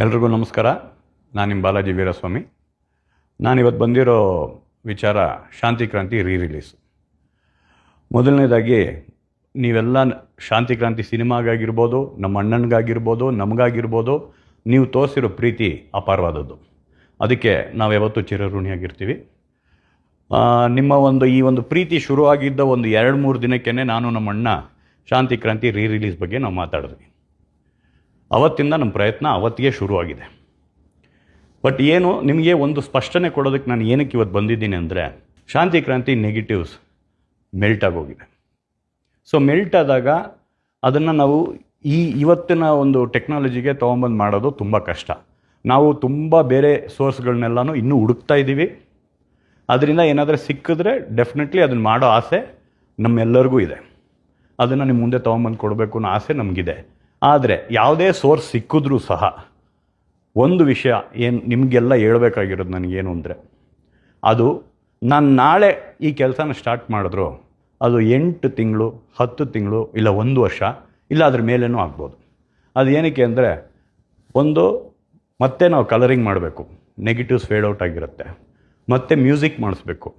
ಎಲ್ರಿಗೂ ನಮಸ್ಕಾರ. ನಾನು ನಿಮ್ಮ ಬಾಲಾಜಿ ವೀರಸ್ವಾಮಿ. ನಾನಿವತ್ತು ಬಂದಿರೋ ವಿಚಾರ ಶಾಂತಿ ಕ್ರಾಂತಿ ರಿಲೀಸ್. ಮೊದಲನೇದಾಗಿ ನೀವೆಲ್ಲ ಶಾಂತಿ ಕ್ರಾಂತಿ ಸಿನಿಮಾಗಾಗಿರ್ಬೋದು, ನಮ್ಮ ಅಣ್ಣನಿಗಾಗಿರ್ಬೋದು, ನಮಗಾಗಿರ್ಬೋದು, ನೀವು ತೋರಿಸಿರೋ ಪ್ರೀತಿ ಅಪಾರವಾದದ್ದು. ಅದಕ್ಕೆ ನಾವು ಯಾವತ್ತೂ ಚಿರಋಣಿಯಾಗಿರ್ತೀವಿ. ನಿಮ್ಮ ಈ ಒಂದು ಪ್ರೀತಿ ಶುರುವಾಗಿದ್ದ ಒಂದು 2-3 ದಿನಕ್ಕೇ ನಾನು ನಮ್ಮ ಅಣ್ಣ ಶಾಂತಿ ಕ್ರಾಂತಿ ರಿಲೀಸ್ ಬಗ್ಗೆ ನಾವು ಮಾತಾಡಿದ್ವಿ. ಅವತ್ತಿಂದ ನಮ್ಮ ಪ್ರಯತ್ನ ಅವತ್ತಿಗೆ ಶುರುವಾಗಿದೆ. ಬಟ್ ಏನು ನಿಮಗೆ ಒಂದು ಸ್ಪಷ್ಟನೆ ಕೊಡೋದಕ್ಕೆ ನಾನು ಏನಕ್ಕೆ ಇವತ್ತು ಬಂದಿದ್ದೀನಿ ಅಂದರೆ, ಶಾಂತಿ ಕ್ರಾಂತಿ ನೆಗೆಟಿವ್ಸ್ ಮೆಲ್ಟ್ ಆಗೋಗಿದೆ. ಸೊ ಮೆಲ್ಟ್ ಆದಾಗ ಅದನ್ನು ನಾವು ಇವತ್ತಿನ ಒಂದು ಟೆಕ್ನಾಲಜಿಗೆ ತೊಗೊಂಬಂದು ಮಾಡೋದು ತುಂಬ ಕಷ್ಟ. ನಾವು ತುಂಬ ಬೇರೆ ಸೋರ್ಸ್ಗಳನ್ನೆಲ್ಲನೂ ಇನ್ನೂ ಹುಡುಕ್ತಾ ಇದ್ದೀವಿ. ಅದರಿಂದ ಏನಾದರೂ ಸಿಕ್ಕಿದ್ರೆ ಡೆಫಿನೆಟ್ಲಿ ಅದನ್ನು ಮಾಡೋ ಆಸೆ ನಮ್ಮೆಲ್ಲರಿಗೂ ಇದೆ. ಅದನ್ನು ನಿಮ್ಮ ಮುಂದೆ ತೊಗೊಂಬಂದು ಕೊಡಬೇಕು ಅನ್ನೋ ಆಸೆ ನಮಗಿದೆ. ಆದರೆ ಯಾವುದೇ ಸೋರ್ಸ್ ಸಿಕ್ಕಿದ್ರೂ ಸಹ ಒಂದು ವಿಷಯ ಏನು ನಿಮಗೆಲ್ಲ ಹೇಳ್ಬೇಕಾಗಿರೋದು ನನಗೇನು ಅಂದರೆ, ಅದು ನಾನು ನಾಳೆ ಈ ಕೆಲಸನ ಸ್ಟಾರ್ಟ್ ಮಾಡಿದ್ರು ಅದು 8 ತಿಂಗಳು, 10 ತಿಂಗಳು, ಇಲ್ಲ 1 ವರ್ಷ, ಇಲ್ಲ ಅದ್ರ ಮೇಲೇನೂ ಆಗ್ಬೋದು. ಅದು ಏನಕ್ಕೆ ಅಂದರೆ, ಮತ್ತೆ ನಾವು ಕಲರಿಂಗ್ ಮಾಡಬೇಕು, ನೆಗೆಟಿವ್ಸ್ ಫೇಡ್ ಔಟ್ ಆಗಿರುತ್ತೆ, ಮತ್ತು ಮ್ಯೂಸಿಕ್ ಮಾಡಿಸ್ಬೇಕು,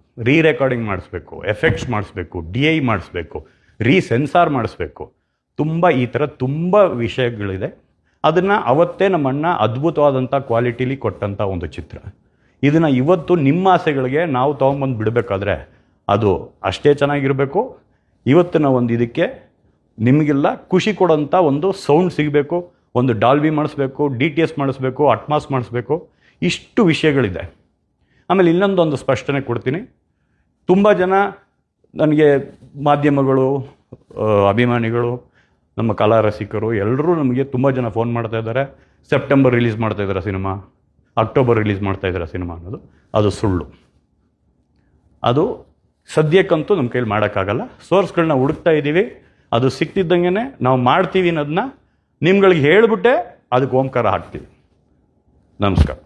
ರೆಕಾರ್ಡಿಂಗ್ ಮಾಡಿಸ್ಬೇಕು, ಎಫೆಕ್ಟ್ಸ್ ಮಾಡಿಸ್ಬೇಕು, DI ಮಾಡಿಸ್ಬೇಕು, ಸೆನ್ಸಾರ್ ಮಾಡಿಸ್ಬೇಕು, ಈ ಥರ ತುಂಬ ವಿಷಯಗಳಿದೆ. ಅದನ್ನು ಅವತ್ತೇ ನಮ್ಮ ಅಣ್ಣ ಅದ್ಭುತವಾದಂಥ ಕ್ವಾಲಿಟಿಲಿ ಕೊಟ್ಟಂಥ ಒಂದು ಚಿತ್ರ. ಇದನ್ನು ಇವತ್ತು ನಿಮ್ಮ ಆಸೆಗಳಿಗೆ ನಾವು ತೊಗೊಂಬಂದು ಬಿಡಬೇಕಾದ್ರೆ ಅದು ಅಷ್ಟೇ ಚೆನ್ನಾಗಿರಬೇಕು. ಇವತ್ತಿನ ಇದಕ್ಕೆ ನಿಮಗೆಲ್ಲ ಖುಷಿ ಕೊಡೋಂಥ ಒಂದು ಸೌಂಡ್ ಸಿಗಬೇಕು, ಒಂದು ಡಾಲ್ಬಿ ಮಾಡಿಸ್ಬೇಕು, DTS ಮಾಡಿಸ್ಬೇಕು, ಅಟ್ಮಾಸ್ ಮಾಡಿಸ್ಬೇಕು, ಇಷ್ಟು ವಿಷಯಗಳಿದೆ. ಆಮೇಲೆ ಇನ್ನೊಂದೊಂದು ಸ್ಪಷ್ಟನೆ ಕೊಡ್ತೀನಿ. ತುಂಬ ಜನ ನನಗೆ ಮಾಧ್ಯಮಗಳು, ಅಭಿಮಾನಿಗಳು, ನಮ್ಮ ಕಲಾ ರಸಿಕರು ಎಲ್ಲರೂ ನಮಗೆ ತುಂಬ ಜನ ಫೋನ್ ಮಾಡ್ತಾ ಇದ್ದಾರೆ. ಸೆಪ್ಟೆಂಬರ್ ರಿಲೀಸ್ ಮಾಡ್ತಾಯಿದ್ದಾರೆ ಸಿನಿಮಾ, ಅಕ್ಟೋಬರ್ ರಿಲೀಸ್ ಮಾಡ್ತಾಯಿದ್ದಾರೆ ಸಿನಿಮಾ ಅನ್ನೋದು ಅದು ಸುಳ್ಳು. ಅದು ಸದ್ಯಕ್ಕಂತೂ ನಮ್ಮ ಕೈಲಿ ಮಾಡೋಕ್ಕಾಗಲ್ಲ. ಸೋರ್ಸ್ಗಳನ್ನ ಹುಡುಕ್ತಾ ಇದ್ದೀವಿ. ಅದು ಸಿಕ್ತಿದ್ದಂಗೆ ನಾವು ಮಾಡ್ತೀವಿ ಅನ್ನೋದನ್ನ ನಿಮ್ಗಳಿಗೆ ಹೇಳಿಬಿಟ್ಟೆ ಅದಕ್ಕೆ ಓಂಕಾರ ಹಾಕ್ತೀವಿ. ನಮಸ್ಕಾರ.